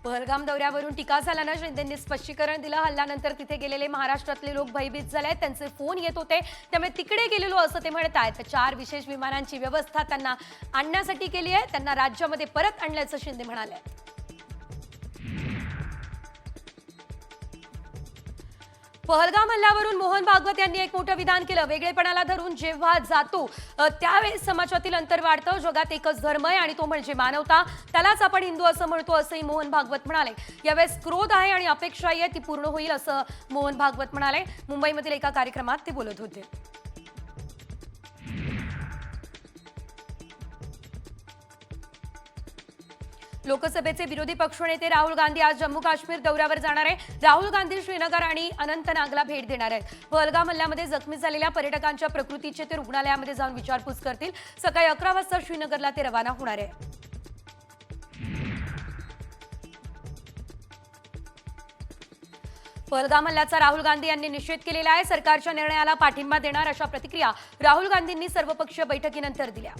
पहलगाम दौऱ्यावरून टीका झाल्यानं शिंदेंनी स्पष्टीकरण दिलं। हल्ल्यानंतर तिथे गेलेले महाराष्ट्रातले लोक भयभीत झाले, त्यांचे फोन येत होते, त्यामुळे तिकडे गेलेलो असं ते म्हणत आहेत। 4 विशेष विमानांची व्यवस्था त्यांना आणण्यासाठी केली आहे, त्यांना राज्यामध्ये परत आणल्याचं शिंदे म्हणाले। पहलगाम हल्ल्यावरून मोहन भागवत यांनी एक मोठं विधान केलं। वेगळेपणाला धरून जेव्हा जातो त्यावेळेस समाजातील अंतर वाढतं। जगात एकच धर्म आहे आणि तो म्हणजे मानवता, त्यालाच आपण हिंदू असं म्हणतो असंही मोहन भागवत म्हणाले। यावेळेस क्रोध आहे आणि अपेक्षाही आहे ती पूर्ण होईल असं मोहन भागवत म्हणाले। मुंबईमधील एका कार्यक्रमात ते बोलत होते। लोकसभेचे विरोधी पक्षनेते राहुल गांधी आज जम्मू काश्मीर दौऱ्यावर जाणार आहे। राहुल गांधी श्रीनगर आणि अनंतनागला भेट देणार आहेत। पहलगाम हल्ल्यामध्ये जखमी झालेल्या पर्यटकांच्या प्रकृतीचे ते रुग्णालयामध्ये जाऊन विचारपूस करतील। सकाळी 11 वाजता श्रीनगरला ते रवाना होणार आहे। पहलगाम हल्ल्याचा राहुल गांधी यांनी निषेध केलेला आहे। सरकारच्या निर्णयाला पाठिंबा देणार अशा प्रतिक्रिया राहुल गांधींनी सर्वपक्षीय बैठकीनंतर दिल्या।